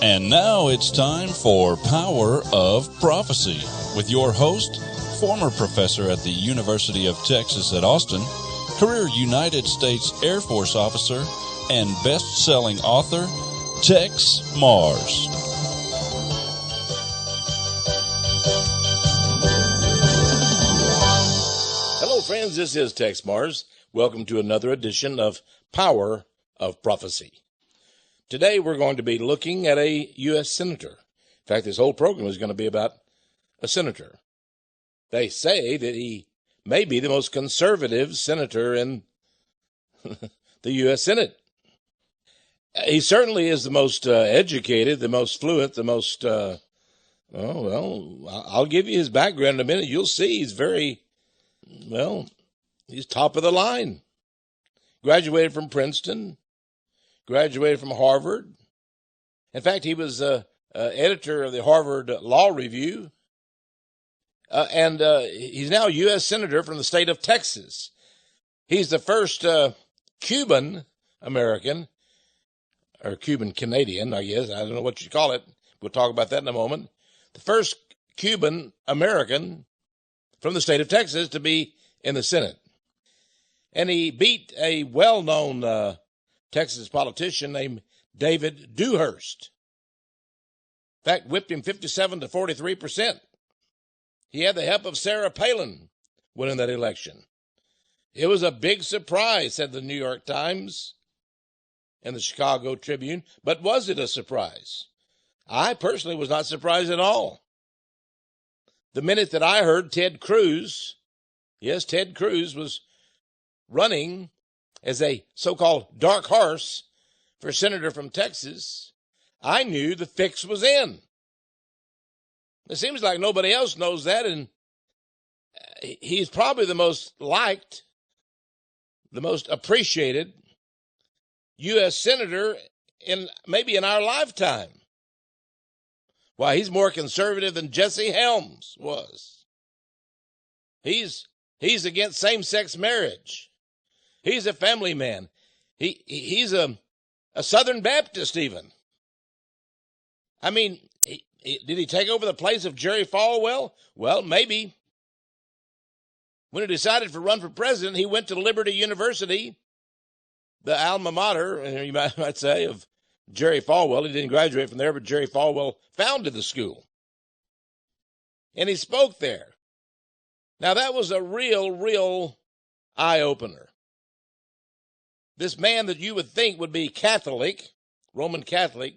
And now it's time for Power of Prophecy with your host, former professor at the University of Texas at Austin, career United States Air Force officer, and best-selling author, Texe MARRS. Hello, friends. This is Texe MARRS. Welcome to another edition of Power of Prophecy. Today, we're going to be looking at a U.S. senator. In fact, this whole program is going to be about a senator. They say that he may be the most conservative senator in the U.S. Senate. He certainly is the most educated, the most fluent, the most, I'll give you his background in a minute. You'll see he's he's top of the line. Graduated from Princeton, graduated from Harvard. In fact, he was editor of the Harvard Law Review. And he's now a U.S. Senator from the state of Texas. He's the first Cuban American, or Cuban Canadian, I guess. I don't know what you call it. We'll talk about that in a moment. The first Cuban American from the state of Texas to be in the Senate. And he beat a well-known Texas politician named David Dewhurst. In fact, whipped him 57 to 43%. He had the help of Sarah Palin winning that election. It was a big surprise, said the New York Times and the Chicago Tribune. But was it a surprise? I personally was not surprised at all. The minute that I heard Ted Cruz was running as a so-called dark horse for senator from Texas, I knew the fix was in. It seems like nobody else knows that, and he's probably the most liked, the most appreciated U.S. senator maybe in our lifetime. Why, he's more conservative than Jesse Helms was. He's against same-sex marriage. He's a family man. He's a Southern Baptist even. I mean, did he take over the place of Jerry Falwell? Well, maybe. When he decided to run for president, he went to Liberty University, the alma mater, you might say, of Jerry Falwell. He didn't graduate from there, but Jerry Falwell founded the school. And he spoke there. Now, that was a real eye-opener. This man that you would think would be Catholic, Roman Catholic,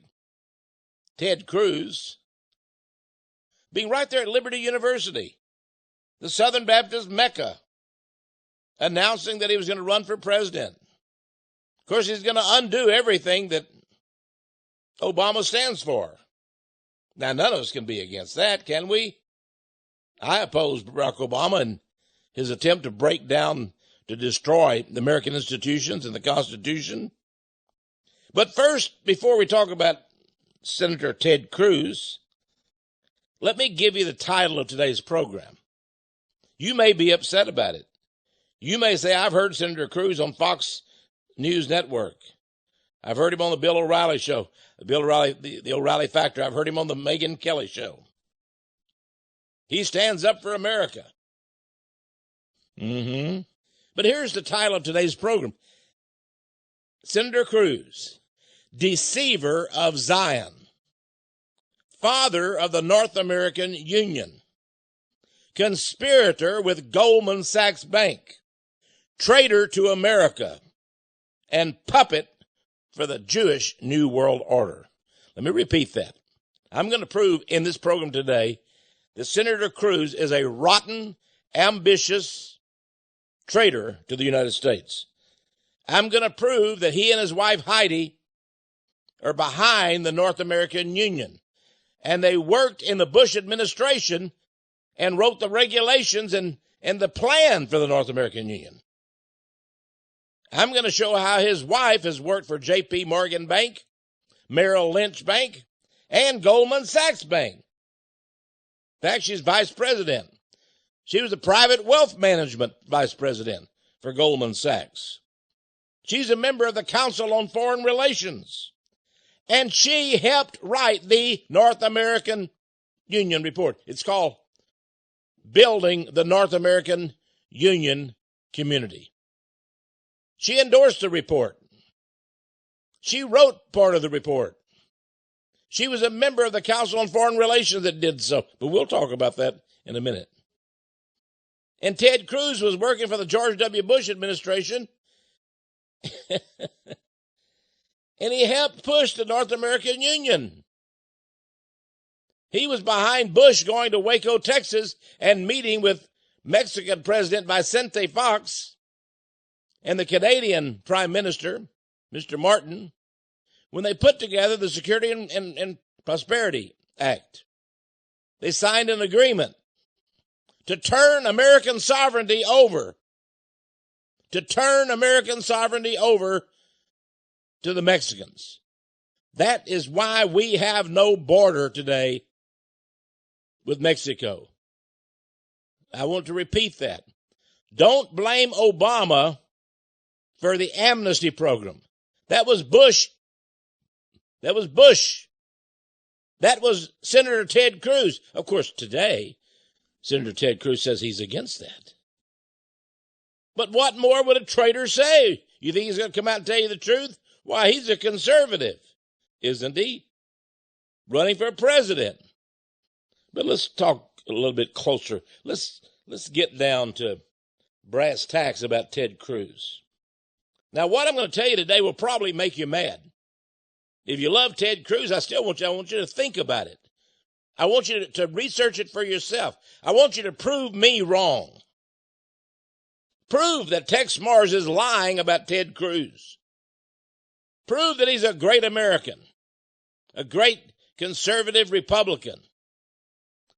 Ted Cruz, being right there at Liberty University, the Southern Baptist Mecca, announcing that he was going to run for president. Of course, he's going to undo everything that Obama stands for. Now, none of us can be against that, can we? I oppose Barack Obama and his attempt to break down, to destroy the American institutions and the Constitution. But first, before we talk about Senator Ted Cruz, let me give you the title of today's program. You may be upset about it. You may say, I've heard Senator Cruz on Fox News Network. I've heard him on the Bill O'Reilly show, the O'Reilly Factor. I've heard him on the Megyn Kelly show. He stands up for America. But here's the title of today's program. Senator Cruz, Deceiver of Zion, Father of the North American Union, Conspirator with Goldman Sachs Bank, Traitor to America, and Puppet for the Jewish New World Order. Let me repeat that. I'm going to prove in this program today that Senator Cruz is a rotten, ambitious traitor to the United States. I'm going to prove that he and his wife Heidi are behind the North American Union. And they worked in the Bush administration and wrote the regulations and the plan for the North American Union. I'm going to show how his wife has worked for J.P. Morgan Bank, Merrill Lynch Bank, and Goldman Sachs Bank. In fact, she's vice president. She was the private wealth management vice president for Goldman Sachs. She's a member of the Council on Foreign Relations. And she helped write the North American Union report. It's called Building the North American Union Community. She endorsed the report. She wrote part of the report. She was a member of the Council on Foreign Relations that did so, but we'll talk about that in a minute. And Ted Cruz was working for the George W. Bush administration, and he helped push the North American Union. He was behind Bush going to Waco, Texas, and meeting with Mexican President Vicente Fox and the Canadian Prime Minister, Mr. Martin, when they put together the Security and Prosperity Act. They signed an agreement to turn American sovereignty over, to the Mexicans. That is why we have no border today with Mexico. I want to repeat that. Don't blame Obama for the amnesty program. That was Bush. That was Senator Ted Cruz. Of course, today, Senator Ted Cruz says he's against that. But what more would a traitor say? You think he's going to come out and tell you the truth? Why, he's a conservative, isn't he? Running for president. But let's talk a little bit closer. Let's get down to brass tacks about Ted Cruz. Now, what I'm going to tell you today will probably make you mad. If you love Ted Cruz, I want you to think about it. I want you to research it for yourself. I want you to prove me wrong. Prove that Texe MARRS is lying about Ted Cruz. Prove that he's a great American, a great conservative Republican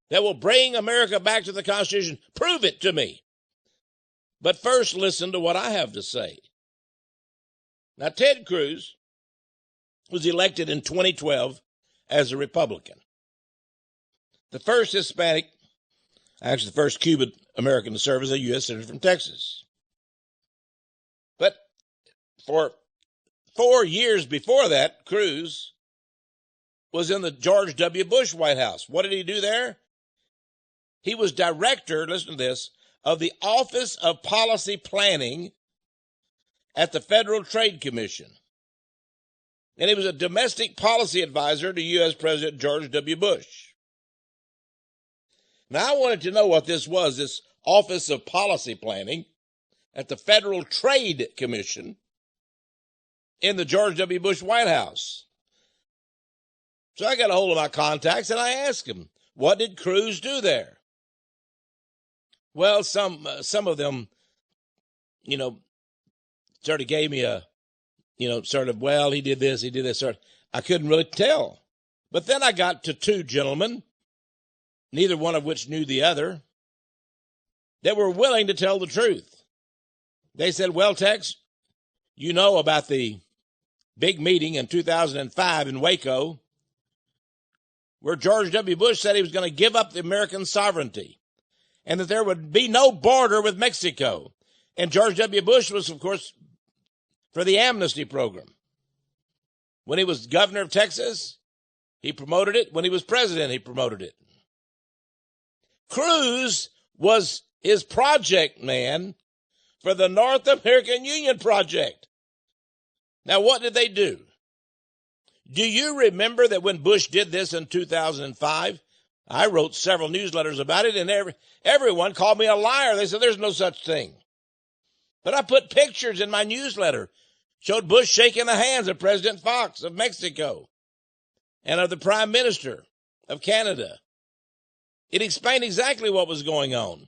that will bring America back to the Constitution. Prove it to me. But first, listen to what I have to say. Now, Ted Cruz was elected in 2012 as a Republican. The first Hispanic, actually the first Cuban American to serve as a U.S. Senator from Texas. But for 4 years before that, Cruz was in the George W. Bush White House. What did he do there? He was director, listen to this, of the Office of Policy Planning at the Federal Trade Commission. And he was a domestic policy advisor to U.S. President George W. Bush. Now, I wanted to know what this was, this Office of Policy Planning at the Federal Trade Commission in the George W. Bush White House. So I got a hold of my contacts and I asked him, what did Cruz do there? Well, some of them, sort of gave me a, well, he did this, sort of. I couldn't really tell. But then I got to two gentlemen, neither one of which knew the other, that were willing to tell the truth. They said, well, Texe, you know about the big meeting in 2005 in Waco where George W. Bush said he was going to give up the American sovereignty and that there would be no border with Mexico. And George W. Bush was, of course, for the amnesty program. When he was governor of Texas, he promoted it. When he was president, he promoted it. Cruz was his project man for the North American Union Project. Now, what did they do? Do you remember that when Bush did this in 2005, I wrote several newsletters about it, and everyone called me a liar. They said, there's no such thing. But I put pictures in my newsletter, showed Bush shaking the hands of President Fox of Mexico and of the Prime Minister of Canada. It explained exactly what was going on.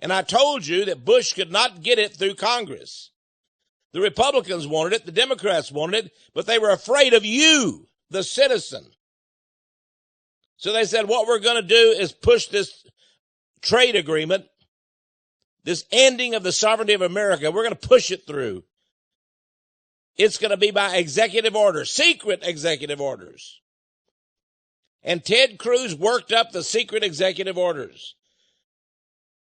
And I told you that Bush could not get it through Congress. The Republicans wanted it, the Democrats wanted it, but they were afraid of you, the citizen. So they said, what we're going to do is push this trade agreement, this ending of the sovereignty of America. We're going to push it through. It's going to be by executive order, secret executive orders. And Ted Cruz worked up the secret executive orders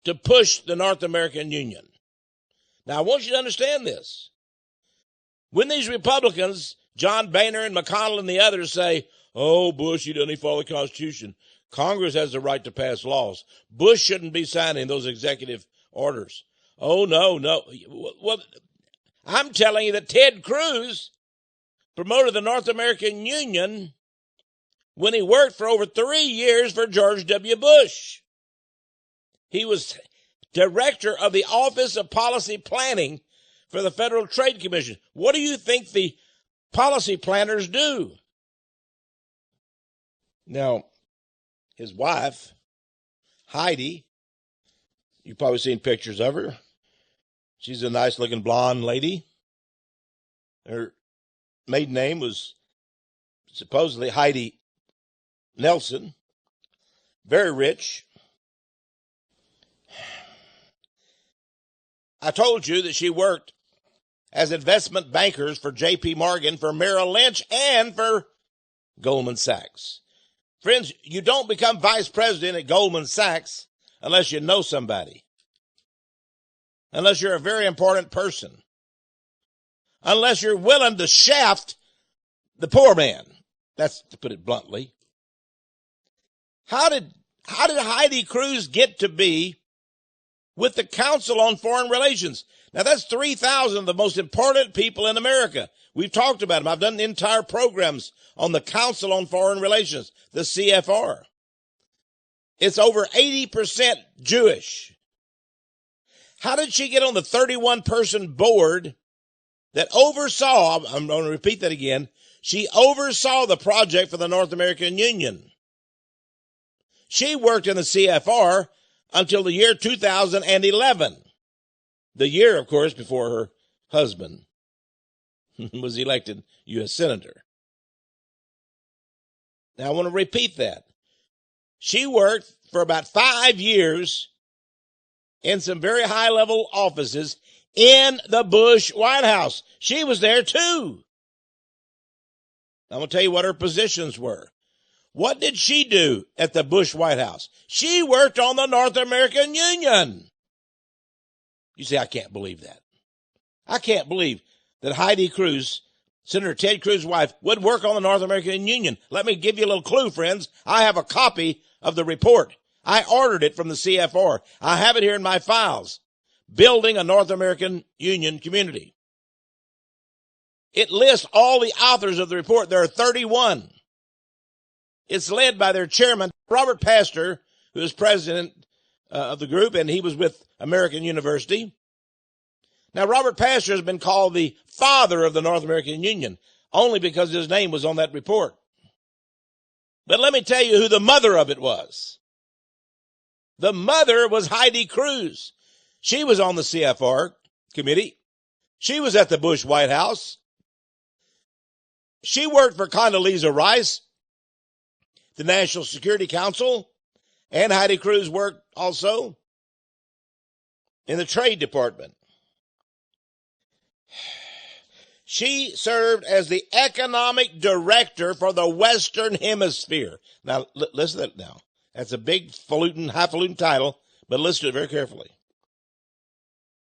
to push the North American Union. Now, I want you to understand this. When these Republicans John Boehner and McConnell and the others say, oh, Bush, he doesn't follow the Constitution. Congress has the right to pass laws. Bush shouldn't be signing those executive orders. Oh, no. Well, I'm telling you that Ted Cruz promoted the North American Union when he worked for over 3 years for George W. Bush. He was director of the Office of Policy Planning for the Federal Trade Commission. What do you think the policy planners do? Now, his wife, Heidi, you've probably seen pictures of her. She's a nice-looking blonde lady. Her maiden name was supposedly Heidi Nelson. Very rich. I told you that she worked as investment bankers for J.P. Morgan, for Merrill Lynch, and for Goldman Sachs. Friends, you don't become vice president at Goldman Sachs unless you know somebody, unless you're a very important person, unless you're willing to shaft the poor man. That's to put it bluntly. How did Heidi Cruz get to be with the Council on Foreign Relations? Now, that's 3,000 of the most important people in America. We've talked about them. I've done entire programs on the Council on Foreign Relations, the CFR. It's over 80% Jewish. How did she get on the 31-person board that oversaw, I'm going to repeat that again, she oversaw the project for the North American Union? She worked in the CFR until the year 2011. The year, of course, before her husband was elected U.S. Senator. Now, I want to repeat that. She worked for about 5 years in some very high-level offices in the Bush White House. She was there, too. I'm going to tell you what her positions were. What did she do at the Bush White House? She worked on the North American Union. You say, I can't believe that. I can't believe that Heidi Cruz, Senator Ted Cruz's wife, would work on the North American Union. Let me give you a little clue, friends. I have a copy of the report. I ordered it from the CFR. I have it here in my files. Building a North American Union Community. It lists all the authors of the report. There are 31. It's led by their chairman, Robert Pastor, who is president of the group, and he was with American University. Now, Robert Pastor has been called the father of the North American Union, only because his name was on that report. But let me tell you who the mother of it was. The mother was Heidi Cruz. She was on the CFR committee. She was at the Bush White House. She worked for Condoleezza Rice, the National Security Council, and Heidi Cruz worked also in the Trade Department. She served as the economic director for the Western Hemisphere. Now, listen to that now. That's a big highfalutin title, but listen to it very carefully.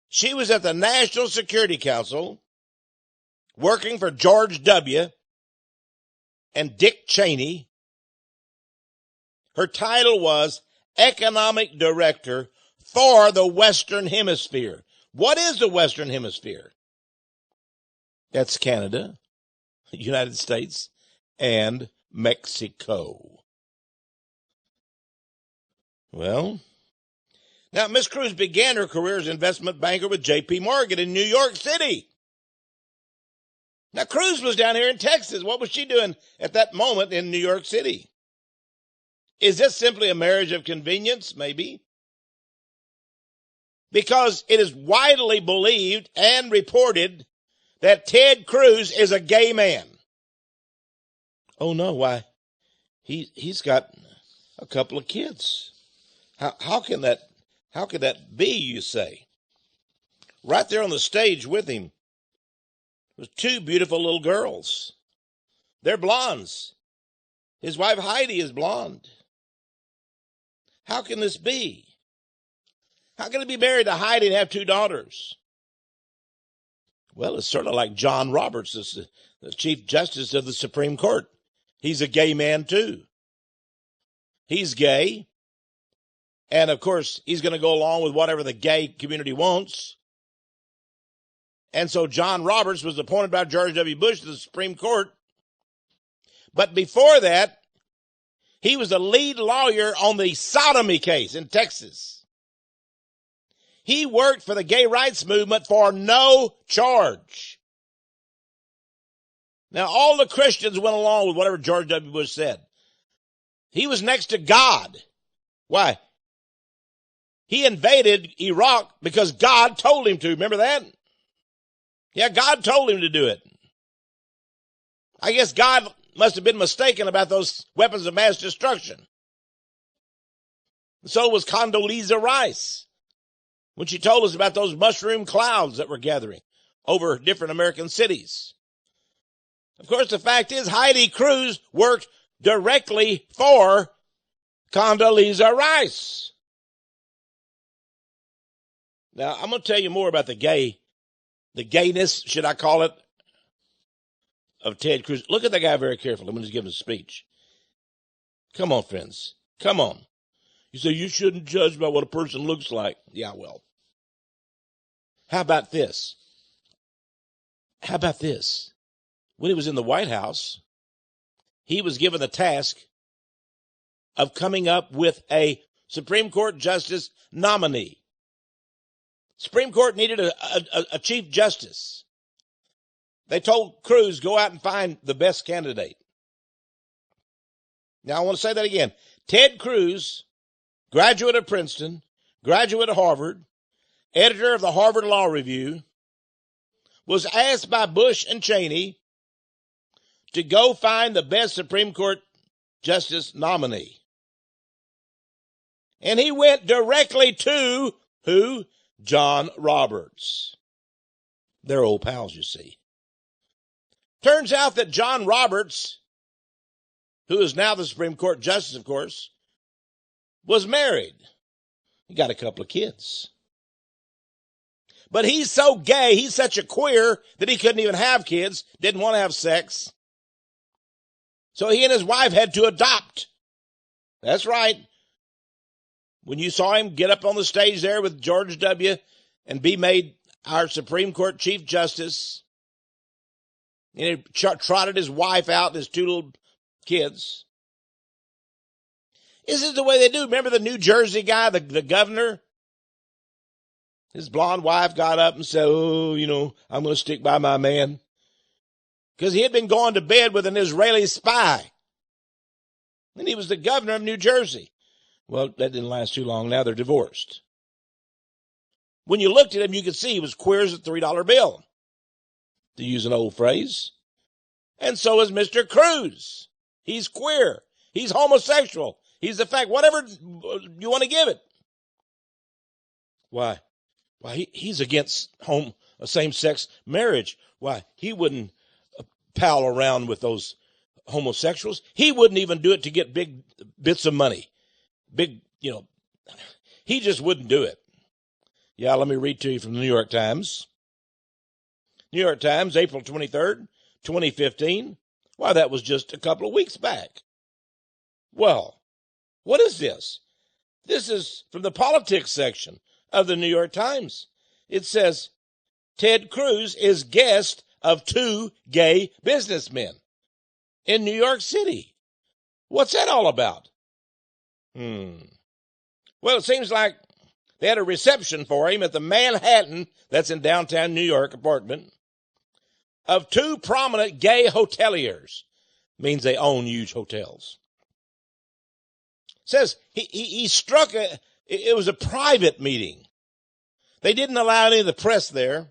She was at the National Security Council working for George W. and Dick Cheney. Her title was Economic Director for the Western Hemisphere. What is the Western Hemisphere? That's Canada, the United States, and Mexico. Well, now Miss Cruz began her career as investment banker with J.P. Morgan in New York City. Now, Cruz was down here in Texas. What was she doing at that moment in New York City? Is this simply a marriage of convenience? Maybe. Because it is widely believed and reported that Ted Cruz is a gay man. Oh, no, why? He's got a couple of kids. How can that be, you say? Right there on the stage with him was two beautiful little girls. They're blondes. His wife Heidi is blonde. How can this be? How can he be married to Heidi and have two daughters? Well, it's sort of like John Roberts, the Chief Justice of the Supreme Court. He's a gay man too. He's gay. And of course, he's going to go along with whatever the gay community wants. And so John Roberts was appointed by George W. Bush to the Supreme Court. But before that, he was the lead lawyer on the sodomy case in Texas. He worked for the gay rights movement for no charge. Now, all the Christians went along with whatever George W. Bush said. He was next to God. Why? He invaded Iraq because God told him to. Remember that? Yeah, God told him to do it. I guess God must have been mistaken about those weapons of mass destruction. So was Condoleezza Rice when she told us about those mushroom clouds that were gathering over different American cities. Of course, the fact is Heidi Cruz worked directly for Condoleezza Rice. Now, I'm going to tell you more about the gayness, should I call it, of Ted Cruz. Look at that guy very carefully. I'm going to give him a speech. Come on, friends. Come on. You say you shouldn't judge by what a person looks like. Yeah, well. How about this? How about this? When he was in the White House, he was given the task of coming up with a Supreme Court justice nominee. Supreme Court needed a Chief Justice. They told Cruz, go out and find the best candidate. Now, I want to say that again. Ted Cruz, graduate of Princeton, graduate of Harvard, editor of the Harvard Law Review, was asked by Bush and Cheney to go find the best Supreme Court justice nominee. And he went directly to who? John Roberts. They're old pals, you see. Turns out that John Roberts, who is now the Supreme Court Justice, of course, was married. He got a couple of kids. But he's so gay, he's such a queer, that he couldn't even have kids, didn't want to have sex. So he and his wife had to adopt. That's right. When you saw him get up on the stage there with George W. and be made our Supreme Court Chief Justice, and he trotted his wife out and his two little kids. This is the way they do. Remember the New Jersey guy, the governor? His blonde wife got up and said, oh, I'm going to stick by my man. Because he had been going to bed with an Israeli spy. And he was the governor of New Jersey. Well, that didn't last too long. Now they're divorced. When you looked at him, you could see he was queer as a $3 bill, to use an old phrase. And so is Mr. Cruz. He's queer. He's homosexual. He's the fact, whatever you want to give it. Why? Why, he's against same-sex marriage. Why, he wouldn't pal around with those homosexuals. He wouldn't even do it to get big bits of money. He just wouldn't do it. Yeah, let me read to you from the New York Times. New York Times, April 23rd, 2015. Why, that was just a couple of weeks back. Well, what is this? This is from the politics section of the New York Times. It says, Ted Cruz is guest of 2 gay businessmen in New York City. What's that all about? Well, it seems like they had a reception for him at the Manhattan, that's in downtown New York, apartment, of 2 prominent gay hoteliers. Means they own huge hotels. Says he struck it was a private meeting. They didn't allow any of the press there.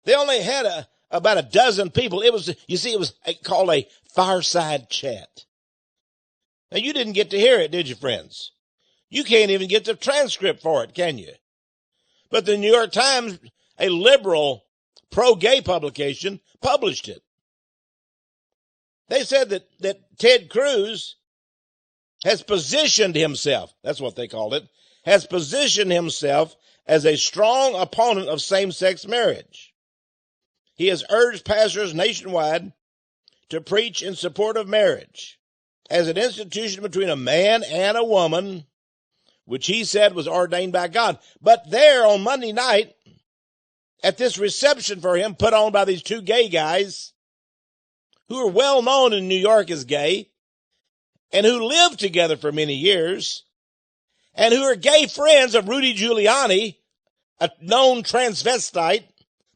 They only had about a dozen people. It was called a fireside chat. Now, you didn't get to hear it, did you, friends? You can't even get the transcript for it, can you? But the New York Times, a liberal, pro-gay publication, published it. They said that Ted Cruz has positioned himself, that's what they called it, has positioned himself as a strong opponent of same-sex marriage. he has urged pastors nationwide to preach in support of marriage as an institution between a man and a woman, which he said was ordained by God. But there on Monday night, at this reception for him put on by these two gay guys who are well known in New York as gay and who lived together for many years and who are gay friends of Rudy Giuliani, a known transvestite.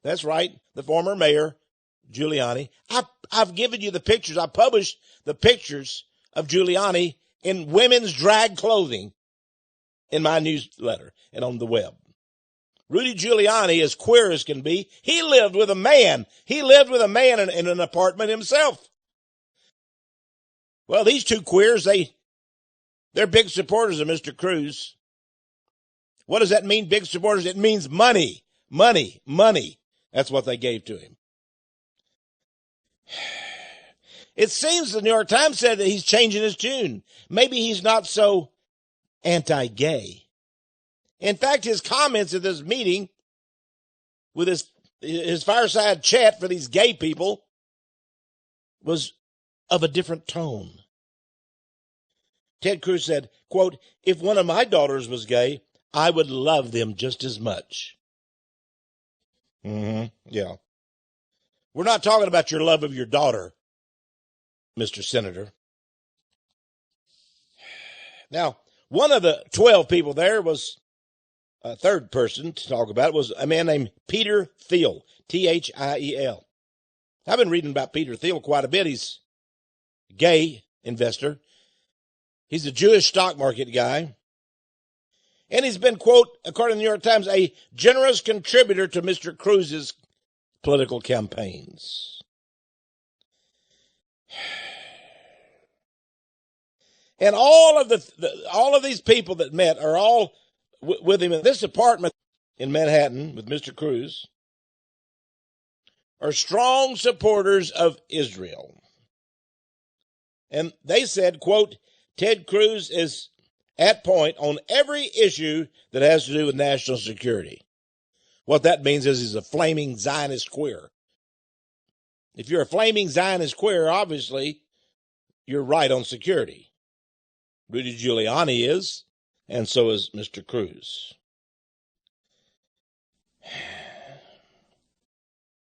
That's right, the former mayor, Giuliani. I've given you the pictures. I published the pictures of Giuliani in women's drag clothing in my newsletter and on the web. Rudy Giuliani, as queer as can be, he lived with a man. He lived with a man in an apartment himself. Well, these two queers, they're big supporters of Mr. Cruz. What does that mean, big supporters? It means money, money, money. That's what they gave to him. It seems the New York Times said that he's changing his tune. Maybe he's not so anti-gay. In fact, his comments at this meeting with his fireside chat for these gay people was of a different tone. Ted Cruz said, quote, "If one of my daughters was gay, I would love them just as much." Yeah. We're not talking about your love of your daughter, Mr. Senator. Now, one of the 12 people there was a third person to talk about was a man named Peter Thiel, Thiel. I've been reading about Peter Thiel quite a bit. He's a gay investor. He's a Jewish stock market guy. And he's been, quote, according to the New York Times, a generous contributor to Mr. Cruz's political campaigns. And all of these people that met are all with him in this apartment in Manhattan with Mr. Cruz are strong supporters of Israel. And they said, quote, Ted Cruz is at point on every issue that has to do with national security. What that means is he's a flaming Zionist queer. If you're a flaming Zionist queer, obviously you're right on security. Rudy Giuliani is, and so is Mr. Cruz.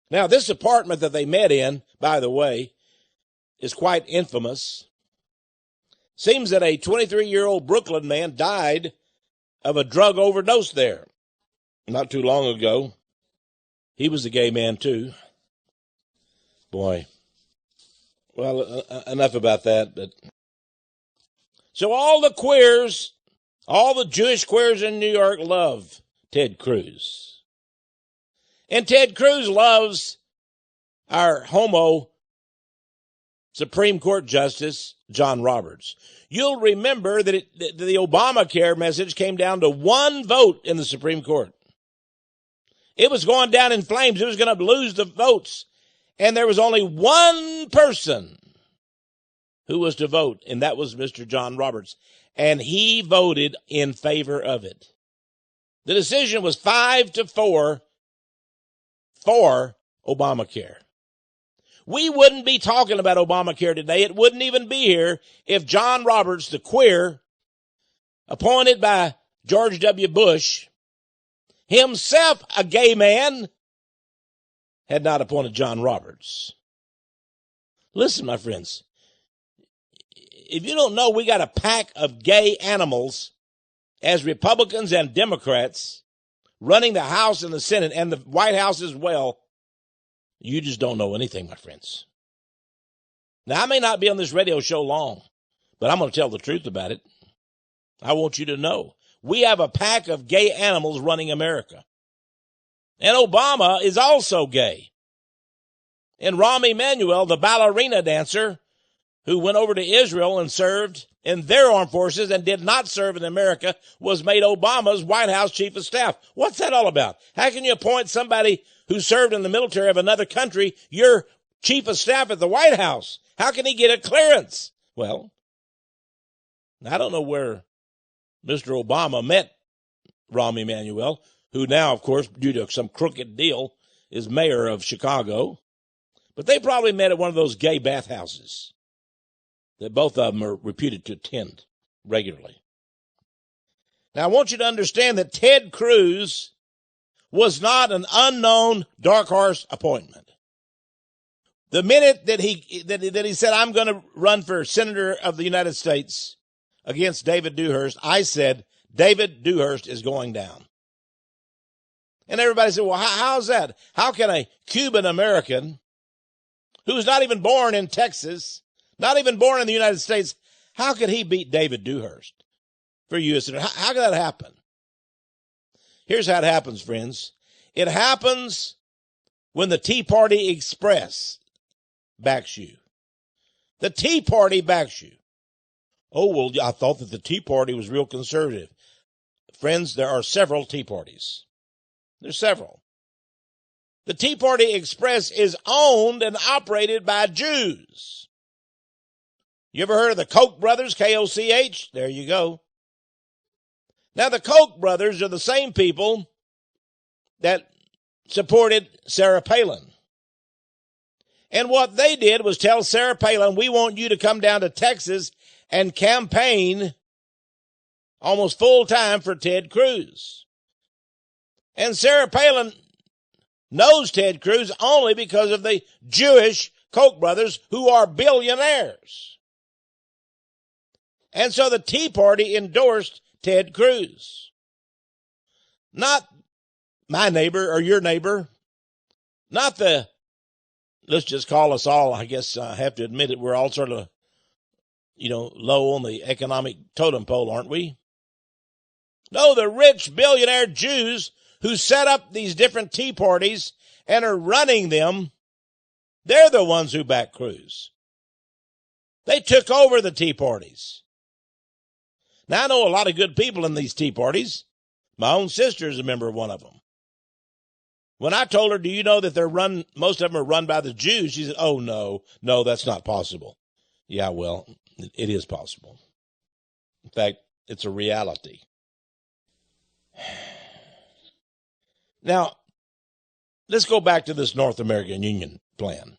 Now, this apartment that they met in, by the way, is quite infamous. Seems that a 23-year-old Brooklyn man died of a drug overdose there not too long ago. He was a gay man, too. Boy. Well, enough about that. But so all the queers, all the Jewish queers in New York love Ted Cruz. And Ted Cruz loves our homo Supreme Court Justice, John Roberts. You'll remember that the Obamacare message came down to one vote in the Supreme Court. It was going down in flames. It was going to lose the votes. And there was only one person who was to vote, and that was Mr. John Roberts. And he voted in favor of it. The decision was 5-4 for Obamacare. We wouldn't be talking about Obamacare today. It wouldn't even be here if John Roberts, the queer, appointed by George W. Bush, himself a gay man, had not appointed John Roberts. Listen, my friends, if you don't know, we got a pack of gay animals as Republicans and Democrats running the House and the Senate and the White House as well. You just don't know anything, my friends. Now, I may not be on this radio show long, but I'm going to tell the truth about it. I want you to know. We have a pack of gay animals running America. And Obama is also gay. And Rahm Emanuel, the ballerina dancer, who went over to Israel and served in their armed forces and did not serve in America, was made Obama's White House chief of staff. What's that all about? How can you appoint somebody who served in the military of another country your chief of staff at the White House? How can he get a clearance? Well, I don't know where Mr. Obama met Rahm Emanuel, who now, of course, due to some crooked deal, is mayor of Chicago. But they probably met at one of those gay bathhouses that both of them are reputed to attend regularly. Now, I want you to understand that Ted Cruz was not an unknown dark horse appointment. The minute that he said, I'm going to run for senator of the United States against David Dewhurst, I said, David Dewhurst is going down. And everybody said, well, how's that? How can a Cuban American who's not even born in Texas, not even born in the United States, how could he beat David Dewhurst for U.S. Senator? How could that happen? Here's how it happens, friends. It happens when the Tea Party Express backs you. The Tea Party backs you. Oh, well, I thought that the Tea Party was real conservative. Friends, there are several Tea Parties. There's several. The Tea Party Express is owned and operated by Jews. You ever heard of the Koch brothers, K-O-C-H? There you go. Now, the Koch brothers are the same people that supported Sarah Palin. And what they did was tell Sarah Palin, we want you to come down to Texas and campaign almost full time for Ted Cruz. And Sarah Palin knows Ted Cruz only because of the Jewish Koch brothers who are billionaires. And so the Tea Party endorsed Ted Cruz. Not my neighbor or your neighbor. Not the, let's just call us all, I guess I have to admit it, we're all sort of, low on the economic totem pole, aren't we? No, the rich billionaire Jews who set up these different Tea Parties and are running them, they're the ones who back Cruz. They took over the Tea Parties. Now, I know a lot of good people in these Tea Parties. My own sister is a member of one of them. When I told her, do you know that most of them are run by the Jews? She said, oh, no, that's not possible. Yeah, well, it is possible. In fact, it's a reality. Now, let's go back to this North American Union plan.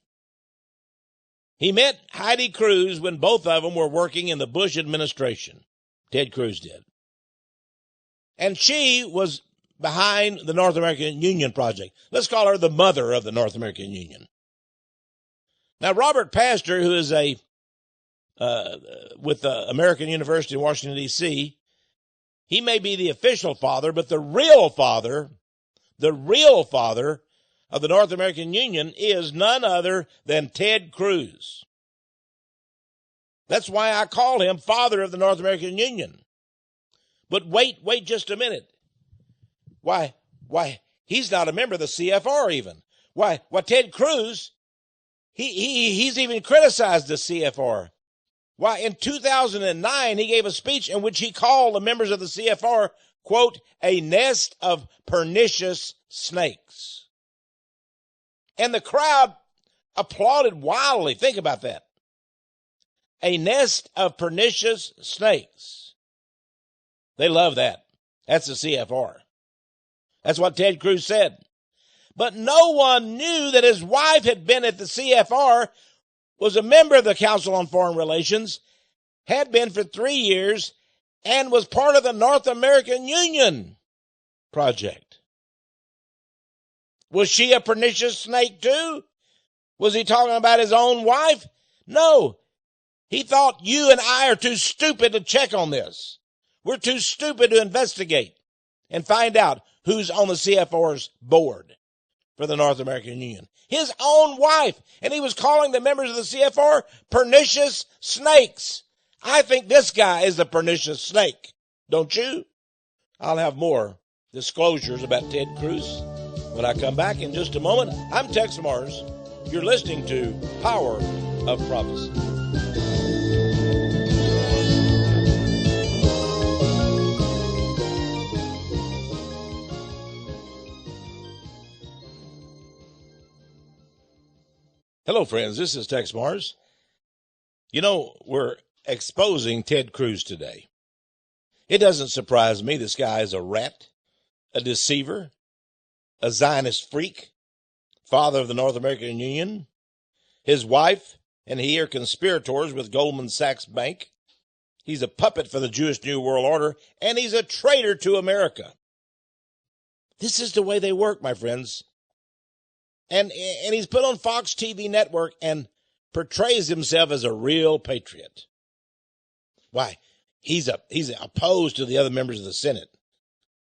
He met Heidi Cruz when both of them were working in the Bush administration. Ted Cruz did. And she was behind the North American Union project. Let's call her the mother of the North American Union. Now, Robert Pastor, who is with the American University in Washington, D.C., he may be the official father, but the real father of the North American Union is none other than Ted Cruz. That's why I call him father of the North American Union. But wait just a minute. Why, he's not a member of the CFR even. Why, Ted Cruz, he's even criticized the CFR. Why, in 2009, he gave a speech in which he called the members of the CFR, quote, a nest of pernicious snakes. And the crowd applauded wildly. Think about that. A nest of pernicious snakes. They love that. That's the CFR. That's what Ted Cruz said. But no one knew that his wife had been at the CFR, was a member of the Council on Foreign Relations, had been for 3 years, and was part of the North American Union project. Was she a pernicious snake too? Was he talking about his own wife? No. He thought you and I are too stupid to check on this. We're too stupid to investigate and find out who's on the CFR's board for the North American Union. His own wife. And he was calling the members of the CFR pernicious snakes. I think this guy is the pernicious snake. Don't you? I'll have more disclosures about Ted Cruz when I come back in just a moment. I'm Texe MARRS. You're listening to Power of Prophecy. Hello, friends. This is Texe MARRS. We're exposing Ted Cruz today. It doesn't surprise me. This guy is a rat, a deceiver, a Zionist freak, father of the North American Union. His wife and he are conspirators with Goldman Sachs Bank. He's a puppet for the Jewish New World Order, and he's a traitor to America. This is the way they work, my friends. And he's put on Fox TV network and portrays himself as a real patriot. Why? He's opposed to the other members of the Senate.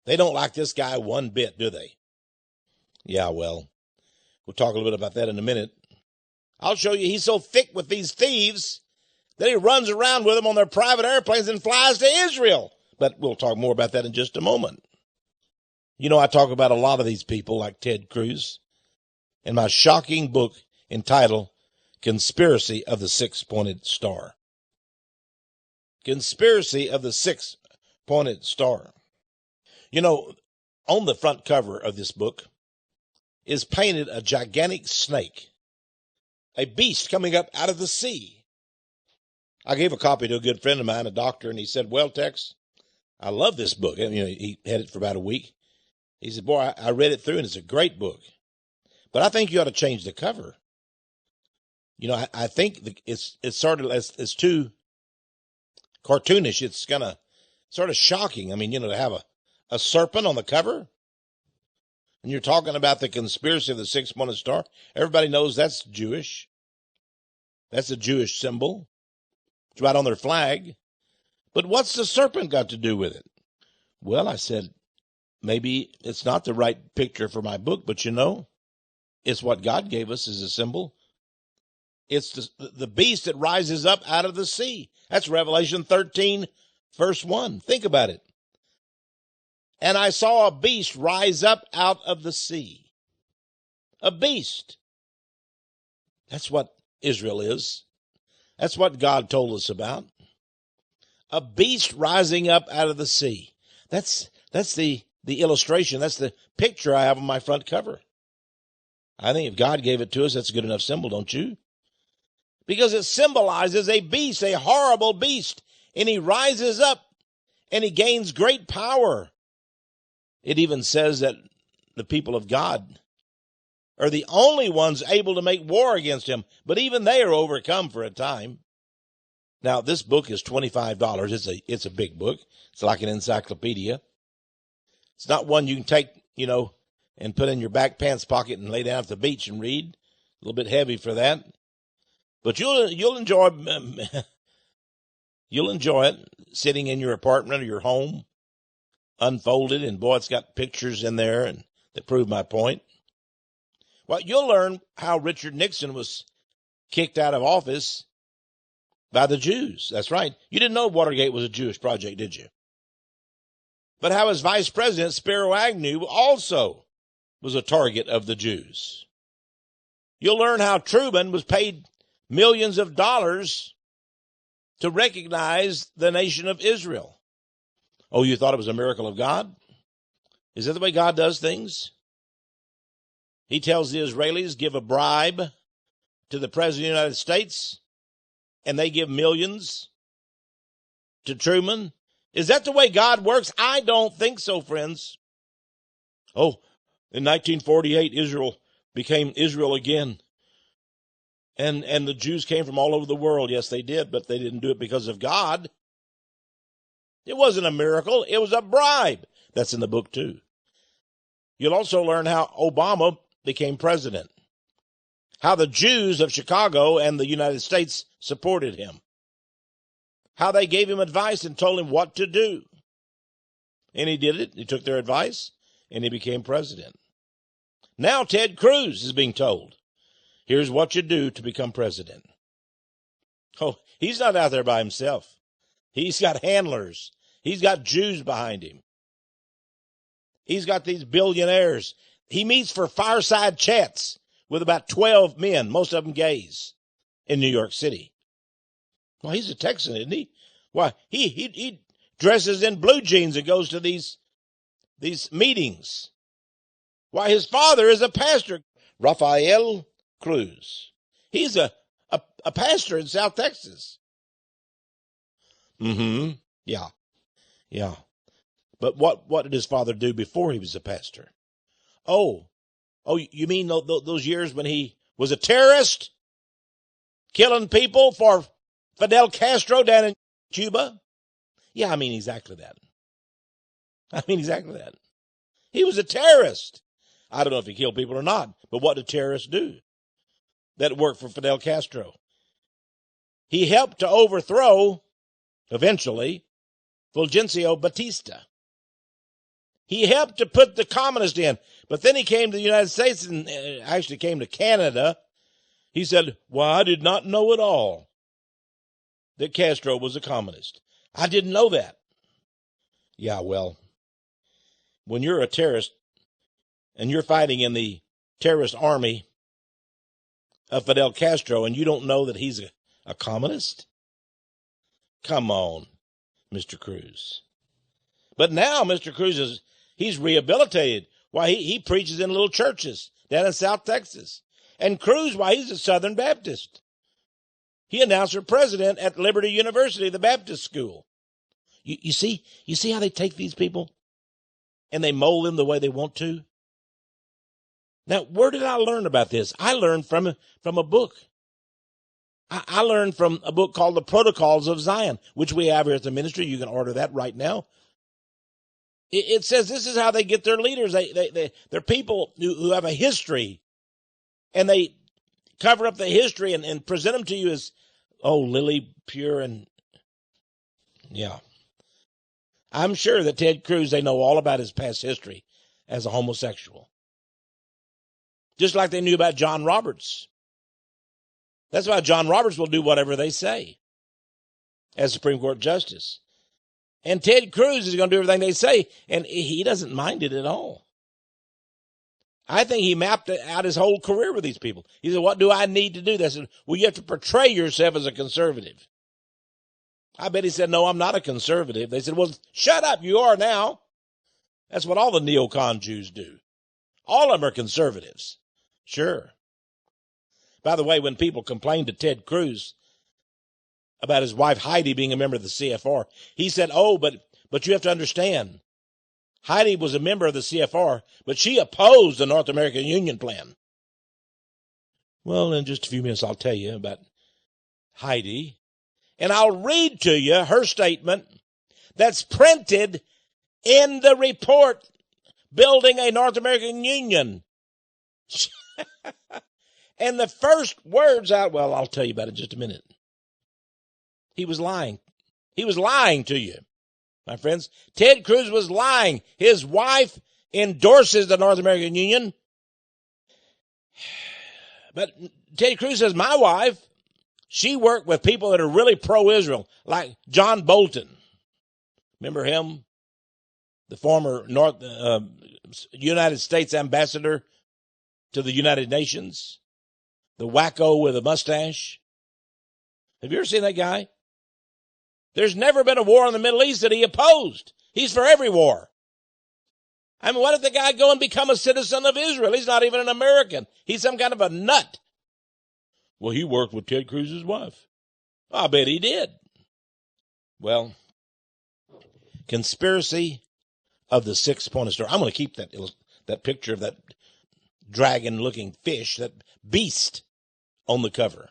They don't like this guy one bit, do they? Yeah, well, we'll talk a little bit about that in a minute. I'll show you he's so thick with these thieves that he runs around with them on their private airplanes and flies to Israel. But we'll talk more about that in just a moment. You know, I talk about a lot of these people like Ted Cruz in my shocking book entitled Conspiracy of the Six-Pointed Star. Conspiracy of the Six-Pointed Star. You know, on the front cover of this book is painted a gigantic snake, a beast coming up out of the sea. I gave a copy to a good friend of mine, a doctor, and he said, well, Tex, I love this book. And, he had it for about a week. He said, boy, I read it through, and it's a great book. But I think you ought to change the cover. I think it's sort of, it's too cartoonish. It's kind of sort of shocking. To have a serpent on the cover. And you're talking about the conspiracy of the six-pointed star. Everybody knows that's Jewish. That's a Jewish symbol. It's right on their flag. But what's the serpent got to do with it? Well, I said, maybe it's not the right picture for my book, but it's what God gave us as a symbol. It's the beast that rises up out of the sea. That's Revelation 13, verse 1. Think about it. And I saw a beast rise up out of the sea. A beast. That's what Israel is. That's what God told us about. A beast rising up out of the sea. That's the illustration. That's the picture I have on my front cover. I think if God gave it to us, that's a good enough symbol, don't you? Because it symbolizes a beast, a horrible beast. And he rises up and he gains great power. It even says that the people of God are the only ones able to make war against him. But even they are overcome for a time. Now, this book is $25. It's a big book. It's like an encyclopedia. It's not one you can take, and put in your back pants pocket and lay down at the beach and read. A little bit heavy for that. But you'll enjoy it sitting in your apartment or your home, unfolded, and boy, it's got pictures in there and that prove my point. Well, you'll learn how Richard Nixon was kicked out of office by the Jews. That's right. You didn't know Watergate was a Jewish project, did you? But how his vice president, Spiro Agnew, also was a target of the Jews. You'll learn how Truman was paid millions of dollars to recognize the nation of Israel. Oh, you thought it was a miracle of God? Is that the way God does things? He tells the Israelis, give a bribe to the President of the United States, and they give millions to Truman. Is that the way God works? I don't think so, friends. Oh, in 1948, Israel became Israel again. And the Jews came from all over the world. Yes, they did, but they didn't do it because of God. It wasn't a miracle. It was a bribe. That's in the book, too. You'll also learn how Obama became president, how the Jews of Chicago and the United States supported him, how they gave him advice and told him what to do. And he did it. He took their advice, and he became president. Now Ted Cruz is being told, here's what you do to become president. Oh, he's not out there by himself. He's got handlers. He's got Jews behind him. He's got these billionaires. He meets for fireside chats with about 12 men, most of them gays, in New York City. Well, he's a Texan, isn't he? Why, he dresses in blue jeans and goes to these meetings. Why, his father is a pastor, Rafael Cruz. He's a pastor in South Texas. Yeah. But what did his father do before he was a pastor? Oh, Oh, you mean those years when he was a terrorist, killing people for Fidel Castro down in Cuba? Yeah, I mean exactly that. He was a terrorist. I don't know if he killed people or not, but what did terrorists do that worked for Fidel Castro? He helped to overthrow, eventually, Fulgencio Batista. He helped to put the communists in, but then he came to the United States and actually came to Canada. He said, well, I did not know at all that Castro was a communist. I didn't know that. Yeah, well, when you're a terrorist and you're fighting in the terrorist army of Fidel Castro and you don't know that he's a communist? Come on, Mr. Cruz. But now Mr. Cruz he's rehabilitated. Why, he preaches in little churches down in South Texas. And Cruz, why, he's a Southern Baptist. He announced for president at Liberty University, the Baptist school. You see how they take these people and they mold them the way they want to? Now, where did I learn about this? I learned from a book. I learned from a book called The Protocols of Zion, which we have here at the ministry. You can order that right now. It says this is how they get their leaders. They're people who have a history, and they cover up the history and present them to you as, oh, lily pure and, yeah. I'm sure that Ted Cruz, they know all about his past history as a homosexual. Just like they knew about John Roberts. That's why John Roberts will do whatever they say as Supreme Court Justice. And Ted Cruz is going to do everything they say, and he doesn't mind it at all. I think he mapped out his whole career with these people. He said, what do I need to do? They said, well, you have to portray yourself as a conservative. I bet he said, no, I'm not a conservative. They said, well, shut up, you are now. That's what all the neocon Jews do. All of them are conservatives. Sure. By the way, when people complained to Ted Cruz about his wife Heidi being a member of the CFR, he said, oh, but you have to understand, Heidi was a member of the CFR, but she opposed the North American Union plan. Well, in just a few minutes, I'll tell you about Heidi. And I'll read to you her statement that's printed in the report, Building a North American Union. And the first words out, well, I'll tell you about it in just a minute. He was lying. He was lying to you, my friends. Ted Cruz was lying. His wife endorses the North American Union. But Ted Cruz says, my wife, she worked with people that are really pro-Israel, like John Bolton. Remember him? The former United States ambassador to the United Nations. The wacko with a mustache. Have you ever seen that guy? There's never been a war in the Middle East that he opposed. He's for every war. I mean, why did the guy go and become a citizen of Israel? He's not even an American. He's some kind of a nut. Well, he worked with Ted Cruz's wife. I bet he did. Well, conspiracy of the six-pointed star. I'm going to keep that picture of that dragon-looking fish, that beast, on the cover,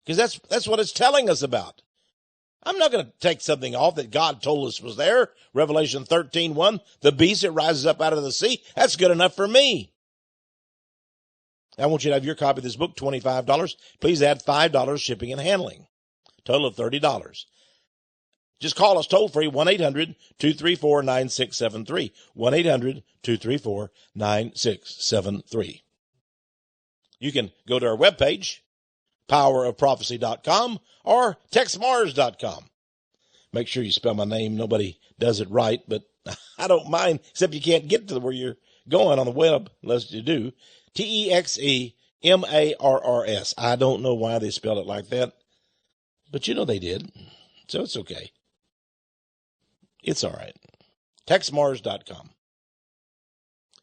because that's what it's telling us about. I'm not going to take something off that God told us was there. Revelation 13:1, the beast that rises up out of the sea. That's good enough for me. I want you to have your copy of this book, $25. Please add $5 shipping and handling. Total of $30. Just call us toll free, 1-800-234-9673. 1-800-234-9673. You can go to our webpage, powerofprophecy.com, or textmars.com. Make sure you spell my name. Nobody does it right, but I don't mind, except you can't get to where you're going on the web unless you do. Texemarrs. I don't know why they spelled it like that, but you know they did, so it's okay. It's all right. Textmars.com.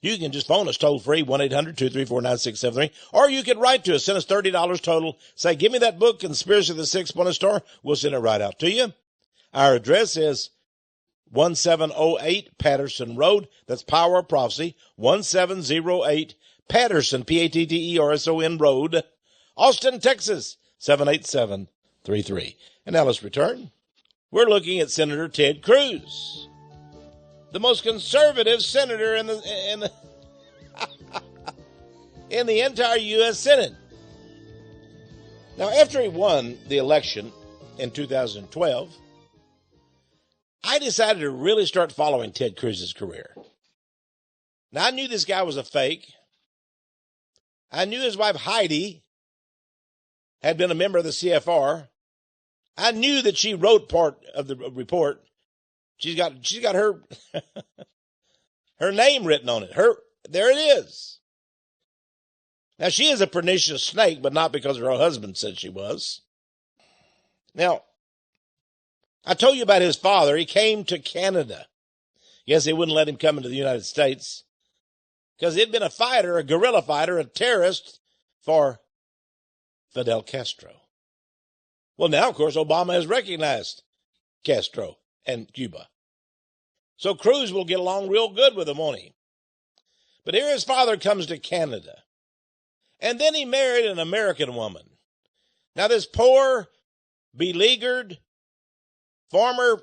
You can just phone us toll free, 1-800-234-9673, or you can write to us. Send us $30 total. Say, give me that book, Conspiracy of the Six-Pointed Star. We'll send it right out to you. Our address is 1708 Patterson Road. That's Power of Prophecy, 1708 Patterson, Patterson Road, Austin, Texas, 78733. And now let's return. We're looking at Senator Ted Cruz, the most conservative senator in the in the entire U.S. Senate. Now, after he won the election in 2012, I decided to really start following Ted Cruz's career. Now, I knew this guy was a fake. I knew his wife Heidi had been a member of the CFR. I knew that she wrote part of the report. She's got her her name written on it. There it is. Now, she is a pernicious snake, but not because her husband said she was. Now, I told you about his father. He came to Canada. Yes, they wouldn't let him come into the United States because he'd been a fighter, a guerrilla fighter, a terrorist for Fidel Castro. Well, now, of course, Obama has recognized Castro and Cuba. So Cruz will get along real good with him, won't he? But here his father comes to Canada. And then he married an American woman. Now, this poor, beleaguered, former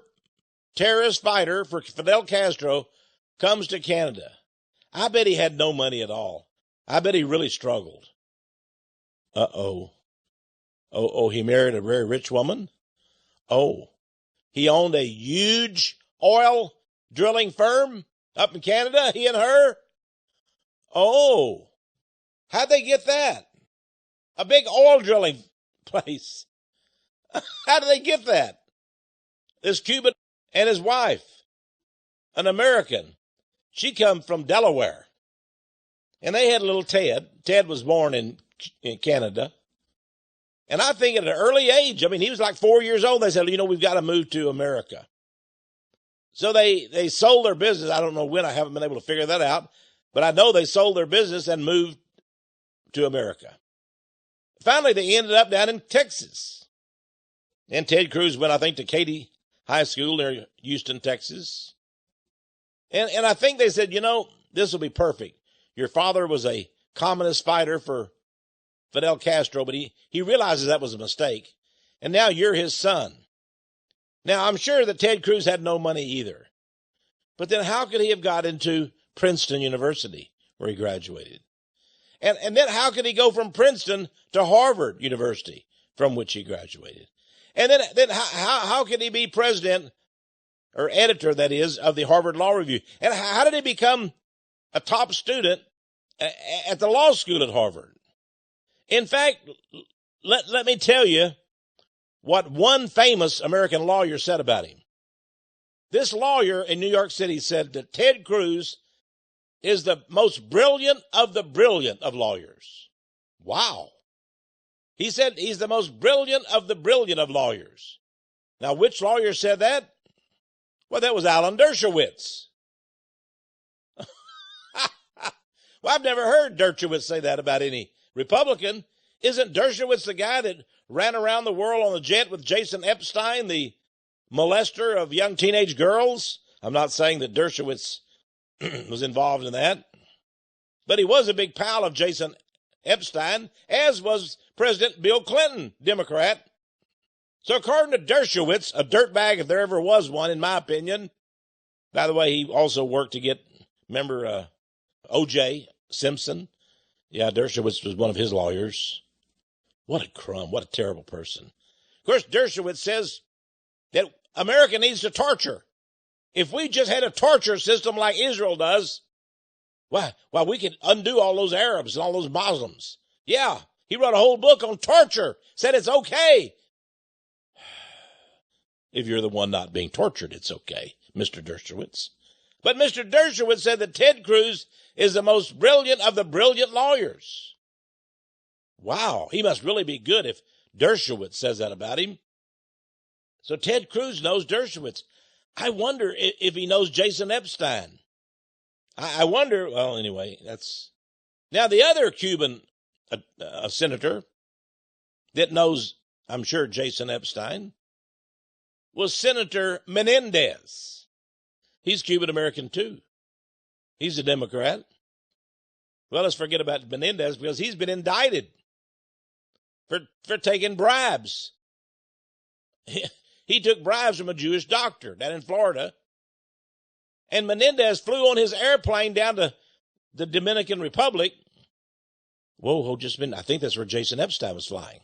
terrorist fighter for Fidel Castro comes to Canada. I bet he had no money at all. I bet he really struggled. Uh-oh. Oh, he married a very rich woman? Oh, he owned a huge oil drilling firm up in Canada, he and her? Oh, how'd they get that? A big oil drilling place. How did they get that? This Cuban and his wife, an American, she come from Delaware. And they had a little Ted. Ted was born in Canada. And I think at an early age, I mean, he was like 4 years old. They said, we've got to move to America. So they sold their business. I don't know when. I haven't been able to figure that out. But I know they sold their business and moved to America. Finally, they ended up down in Texas. And Ted Cruz went, I think, to Katy High School near Houston, Texas. And I think they said, this will be perfect. Your father was a communist fighter for Fidel Castro, but he realizes that was a mistake. And now you're his son. Now, I'm sure that Ted Cruz had no money either. But then how could he have got into Princeton University, where he graduated? And then how could he go from Princeton to Harvard University, from which he graduated? And then how could he be president, or editor, that is, of the Harvard Law Review? And how did he become a top student at the law school at Harvard? In fact, let me tell you what one famous American lawyer said about him. This lawyer in New York City said that Ted Cruz is the most brilliant of lawyers. Wow. He said he's the most brilliant of lawyers. Now, which lawyer said that? Well, that was Alan Dershowitz. Well, I've never heard Dershowitz say that about any Republican. Isn't Dershowitz the guy that ran around the world on a jet with Jason Epstein, the molester of young teenage girls? I'm not saying that Dershowitz was involved in that, but he was a big pal of Jason Epstein, as was President Bill Clinton, Democrat. So according to Dershowitz, a dirtbag if there ever was one, in my opinion. By the way, he also worked to get, remember, O.J. Simpson? Yeah, Dershowitz was one of his lawyers. What a crumb. What a terrible person. Of course, Dershowitz says that America needs to torture. If we just had a torture system like Israel does, well, we could undo all those Arabs and all those Muslims. Yeah, he wrote a whole book on torture, said it's okay. If you're the one not being tortured, it's okay, Mr. Dershowitz. But Mr. Dershowitz said that Ted Cruz is the most brilliant of the brilliant lawyers. Wow, he must really be good if Dershowitz says that about him. So Ted Cruz knows Dershowitz. I wonder if he knows Jason Epstein. I wonder, well, anyway, that's... Now, the other Cuban senator that knows, I'm sure, Jason Epstein was Senator Menendez. He's Cuban-American, too. He's a Democrat. Well, let's forget about Menendez because he's been indicted for taking bribes. He took bribes from a Jewish doctor down in Florida. And Menendez flew on his airplane down to the Dominican Republic. I think that's where Jason Epstein was flying.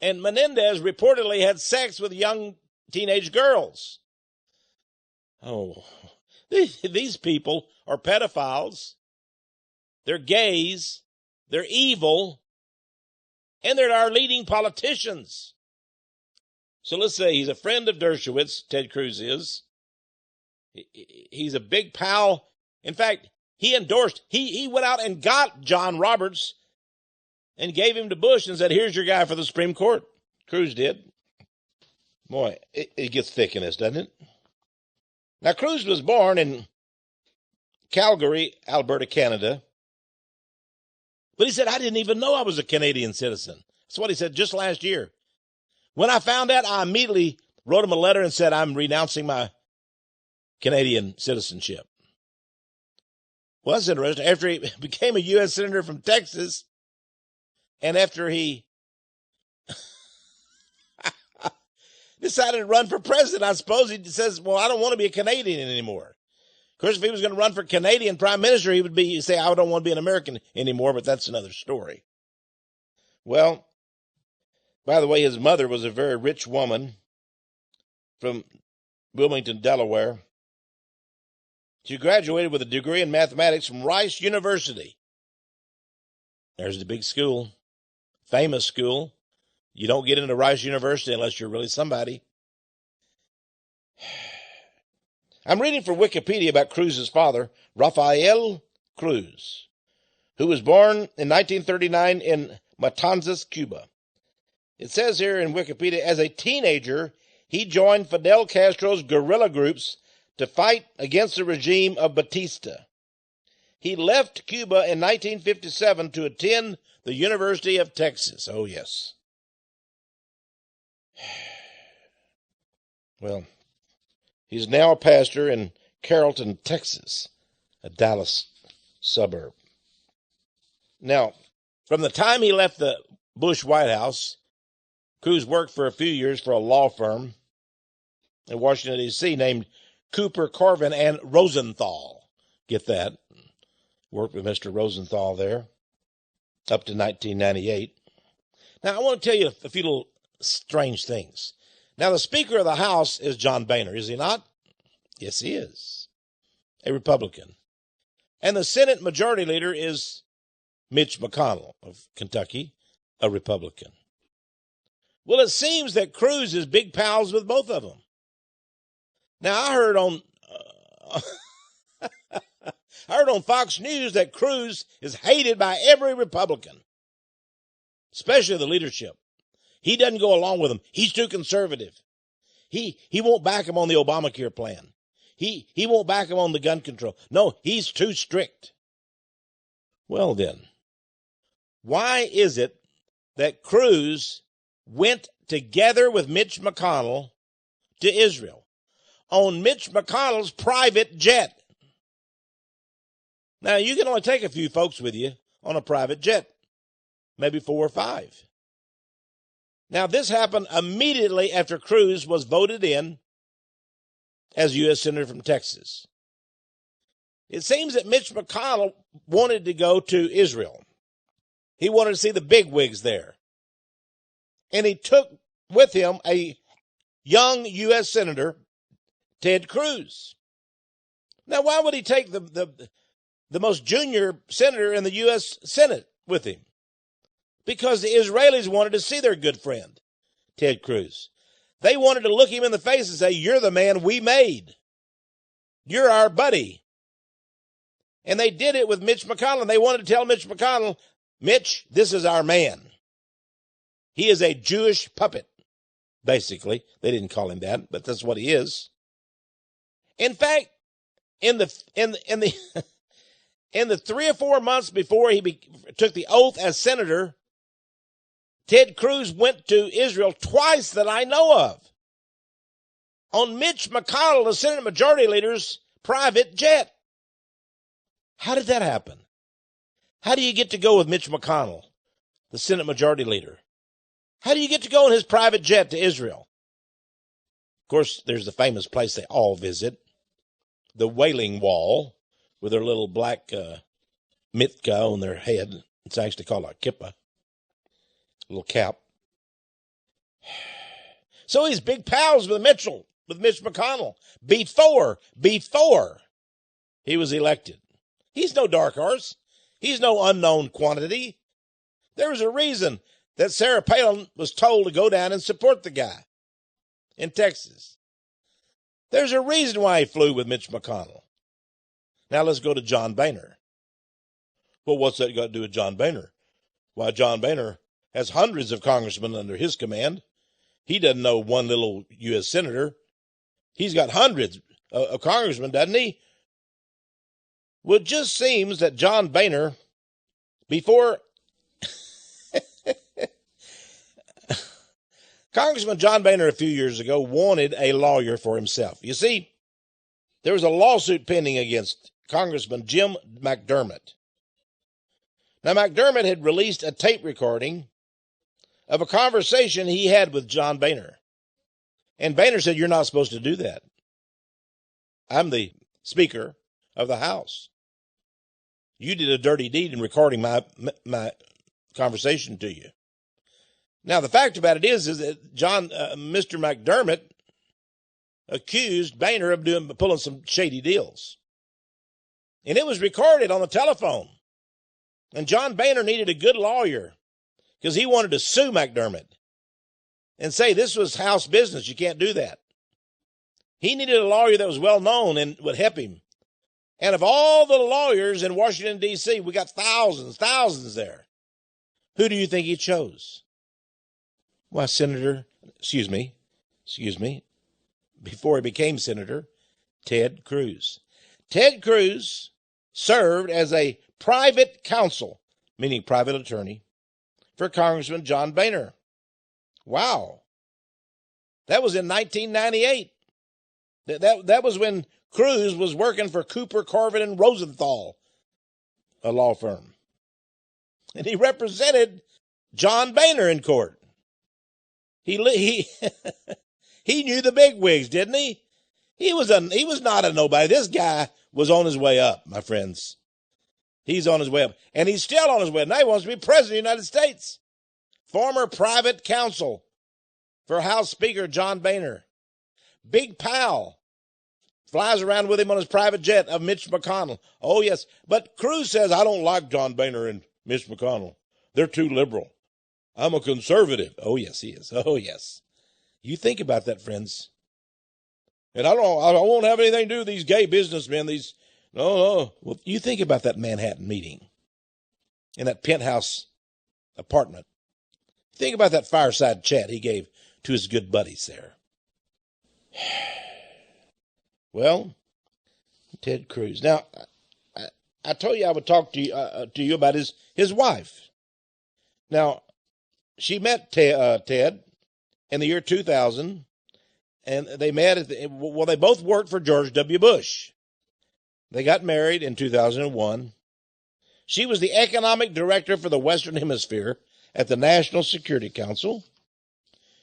And Menendez reportedly had sex with young teenage girls. Oh, these people are pedophiles. They're gays. They're evil. And they're our leading politicians. So let's say he's a friend of Dershowitz, Ted Cruz is. He's a big pal. In fact, he endorsed, he went out and got John Roberts and gave him to Bush and said, here's your guy for the Supreme Court. Cruz did. Boy, it gets thick in this, doesn't it? Now, Cruz was born in Calgary, Alberta, Canada. But he said, I didn't even know I was a Canadian citizen. That's what he said just last year. When I found out, I immediately wrote him a letter and said, I'm renouncing my Canadian citizenship. Well, that's interesting. After he became a U.S. Senator from Texas, and after he decided to run for president, I suppose he says, well, I don't want to be a Canadian anymore. Of course, if he was going to run for Canadian prime minister, he would say, I don't want to be an American anymore, but that's another story. Well, by the way, his mother was a very rich woman from Wilmington, Delaware. She graduated with a degree in mathematics from Rice University. There's the big school, famous school. You don't get into Rice University unless you're really somebody. I'm reading from Wikipedia about Cruz's father, Rafael Cruz, who was born in 1939 in Matanzas, Cuba. It says here in Wikipedia, as a teenager, he joined Fidel Castro's guerrilla groups to fight against the regime of Batista. He left Cuba in 1957 to attend the University of Texas. Oh, yes. Well, he's now a pastor in Carrollton, Texas, a Dallas suburb. Now, from the time he left the Bush White House, Cruz worked for a few years for a law firm in Washington, D.C. named Cooper, Corvin, and Rosenthal. Get that? Worked with Mr. Rosenthal there up to 1998. Now, I want to tell you a few little strange things. Now, the Speaker of the House is John Boehner, is he not? Yes, he is. A Republican. And the Senate Majority Leader is Mitch McConnell of Kentucky, a Republican. Well, it seems that Cruz is big pals with both of them. Now, I heard on Fox News that Cruz is hated by every Republican, especially the leadership. He doesn't go along with them. He's too conservative. He won't back him on the Obamacare plan. He won't back him on the gun control. No, he's too strict. Well then, why is it that Cruz went together with Mitch McConnell to Israel on Mitch McConnell's private jet? Now, you can only take a few folks with you on a private jet, maybe 4 or 5. Now, this happened immediately after Cruz was voted in as U.S. Senator from Texas. It seems that Mitch McConnell wanted to go to Israel. He wanted to see the bigwigs there. And he took with him a young U.S. Senator, Ted Cruz. Now, why would he take the most junior senator in the U.S. Senate with him? Because the Israelis wanted to see their good friend, Ted Cruz. They wanted to look him in the face and say, you're the man we made. You're our buddy. And they did it with Mitch McConnell. They wanted to tell Mitch McConnell, Mitch, this is our man. He is a Jewish puppet, basically. They didn't call him that, but that's what he is. In fact, in the 3 or 4 months before he took the oath as senator, Ted Cruz went to Israel twice that I know of on Mitch McConnell, the Senate Majority Leader's private jet. How did that happen? How do you get to go with Mitch McConnell, the Senate Majority Leader? How do you get to go in his private jet to Israel? Of course, there's the famous place they all visit, the Wailing Wall, with their little black mitka on their head. It's actually called a kippah, a little cap. So he's big pals with Mitch McConnell before he was elected. He's no dark horse. He's no unknown quantity. There was a reason that Sarah Palin was told to go down and support the guy in Texas. There's a reason why he flew with Mitch McConnell. Now let's go to John Boehner. Well, what's that got to do with John Boehner? Why, John Boehner has hundreds of congressmen under his command. He doesn't know one little U.S. senator. He's got hundreds of congressmen, doesn't he? Well, it just seems that John Boehner, before Congressman John Boehner a few years ago wanted a lawyer for himself. You see, there was a lawsuit pending against Congressman Jim McDermott. Now, McDermott had released a tape recording of a conversation he had with John Boehner. And Boehner said, "You're not supposed to do that. I'm the Speaker of the House. You did a dirty deed in recording my conversation to you." Now, the fact about it is that Mr. McDermott accused Boehner of pulling some shady deals. And it was recorded on the telephone. And John Boehner needed a good lawyer because he wanted to sue McDermott and say this was House business. You can't do that. He needed a lawyer that was well known and would help him. And of all the lawyers in Washington, D.C., we got thousands there. Who do you think he chose? Why, before he became senator, Ted Cruz. Ted Cruz served as a private counsel, meaning private attorney, for Congressman John Boehner. Wow. That was in 1998. That was when Cruz was working for Cooper, Carvin, and Rosenthal, a law firm. And he represented John Boehner in court. He knew the bigwigs, didn't he? He was not a nobody. This guy was on his way up, my friends. He's on his way up. And he's still on his way up. Now he wants to be president of the United States. Former private counsel for House Speaker John Boehner. Big pal. Flies around with him on his private jet of Mitch McConnell. Oh, yes. But Cruz says, "I don't like John Boehner and Mitch McConnell. They're too liberal. I'm a conservative." Oh, yes, he is. Oh, yes. You think about that, friends. And I won't have anything to do with these gay businessmen. No. Well, you think about that Manhattan meeting in that penthouse apartment. Think about that fireside chat he gave to his good buddies there. Well, Ted Cruz. Now, I told you I would talk to you about his wife. Now, she met Ted in the year 2000, and they met they both worked for George W. Bush. They got married in 2001. She was the economic director for the Western Hemisphere at the National Security Council.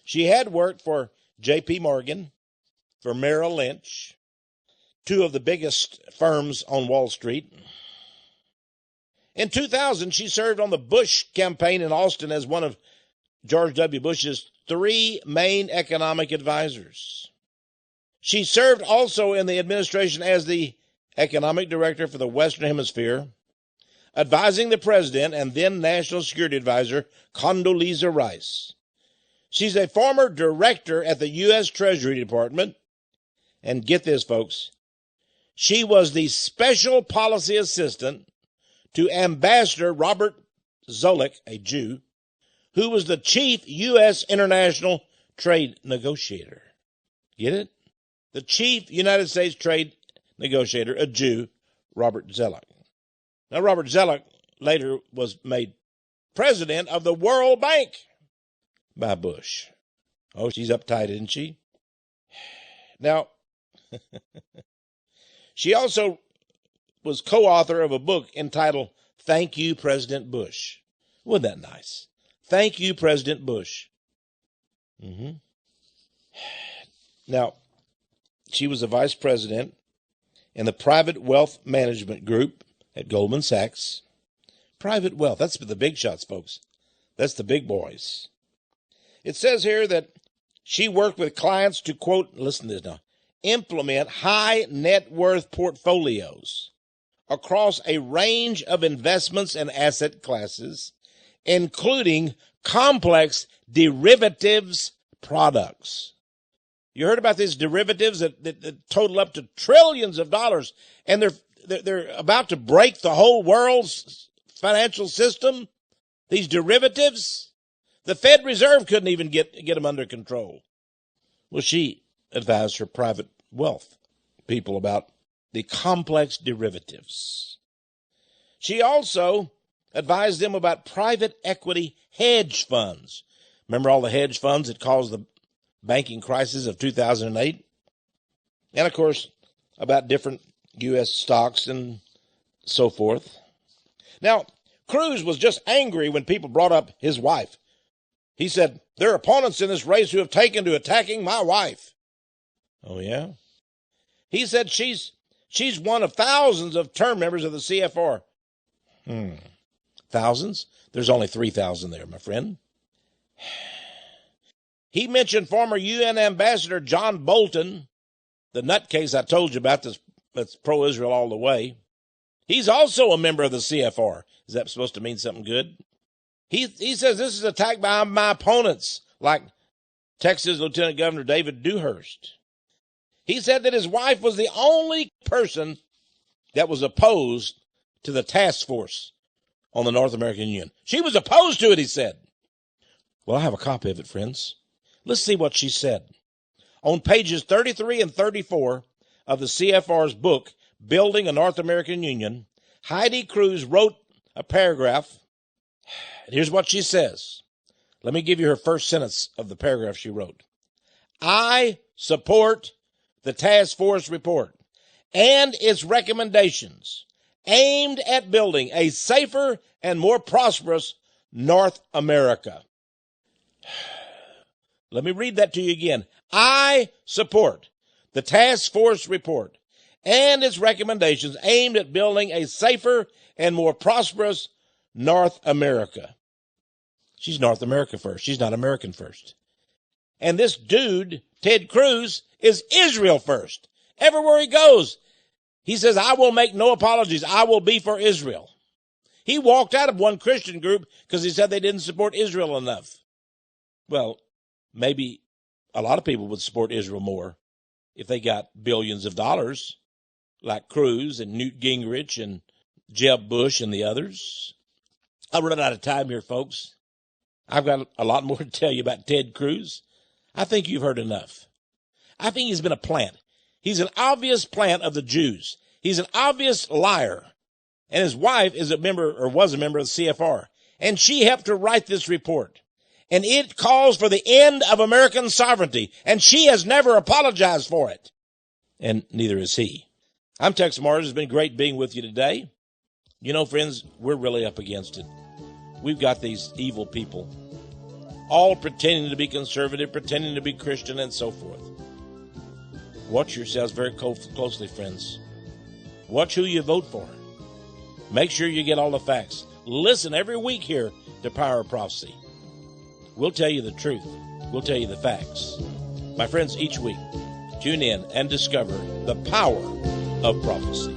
She had worked for J.P. Morgan, for Merrill Lynch, two of the biggest firms on Wall Street. In 2000, she served on the Bush campaign in Austin as one of George W. Bush's 3 main economic advisors. She served also in the administration as the economic director for the Western Hemisphere, advising the president and then National Security Advisor Condoleezza Rice. She's a former director at the U.S. Treasury Department. And get this, folks, she was the special policy assistant to Ambassador Robert Zoellick, a Jew, who was the chief U.S. international trade negotiator. Get it? The chief United States trade negotiator, a Jew, Robert Zoellick. Now, Robert Zoellick later was made president of the World Bank by Bush. Oh, she's uptight, isn't she? Now, she also was co-author of a book entitled Thank you, President Bush. Wasn't that nice? Thank you, President Bush. Now, she was a vice president in the private wealth management group at Goldman Sachs. Private wealth, that's the big shots, folks. That's the big boys. It says here that she worked with clients to, quote, listen to this now, implement high net worth portfolios across a range of investments and asset classes, including complex derivatives products. You heard about these derivatives that total up to trillions of dollars, and they're about to break the whole world's financial system. These derivatives, the Fed Reserve couldn't even get them under control. Well, she advised her private wealth people about the complex derivatives. She also advised them about private equity hedge funds. Remember all the hedge funds that caused the banking crisis of 2008? And, of course, about different U.S. stocks and so forth. Now, Cruz was just angry when people brought up his wife. He said, there are opponents in this race who have taken to attacking my wife. Oh, yeah? He said she's one of thousands of term members of the CFR. Thousands? There's only 3,000 there, my friend. He mentioned former UN Ambassador John Bolton, the nutcase I told you about that's pro-Israel all the way. He's also a member of the CFR. Is that supposed to mean something good? He says this is an attack by my opponents, like Texas Lieutenant Governor David Dewhurst. He said that his wife was the only person that was opposed to the task force on the North American Union. She was opposed to it, he said. Well, I have a copy of it, friends. Let's see what she said. On pages 33 and 34 of the CFR's book, Building a North American Union, Heidi Cruz wrote a paragraph. Here's what she says. Let me give you her first sentence of the paragraph she wrote. I support the task force report and its recommendations aimed at building a safer and more prosperous North America. Let me read that to you again. I support the task force report and its recommendations aimed at building a safer and more prosperous North America. She's North America first. She's not American first. And this dude, Ted Cruz, is Israel first. Everywhere he goes, he says, I will make no apologies. I will be for Israel. He walked out of one Christian group because he said they didn't support Israel enough. Well, maybe a lot of people would support Israel more if they got billions of dollars, like Cruz and Newt Gingrich and Jeb Bush and the others. I'll run out of time here, folks. I've got a lot more to tell you about Ted Cruz. I think you've heard enough. I think he's been a plant. He's an obvious plant of the Jews. He's an obvious liar. And his wife is a member, or was a member of the CFR. And she helped to write this report. And it calls for the end of American sovereignty. And she has never apologized for it. And neither has he. I'm Texe MARRS. It's been great being with you today. You know, friends, we're really up against it. We've got these evil people, all pretending to be conservative, pretending to be Christian, and so forth. Watch yourselves very closely, friends. Watch who you vote for. Make sure you get all the facts. Listen every week here to Power of Prophecy. We'll tell you the truth. We'll tell you the facts. My friends, each week, tune in and discover the power of prophecy.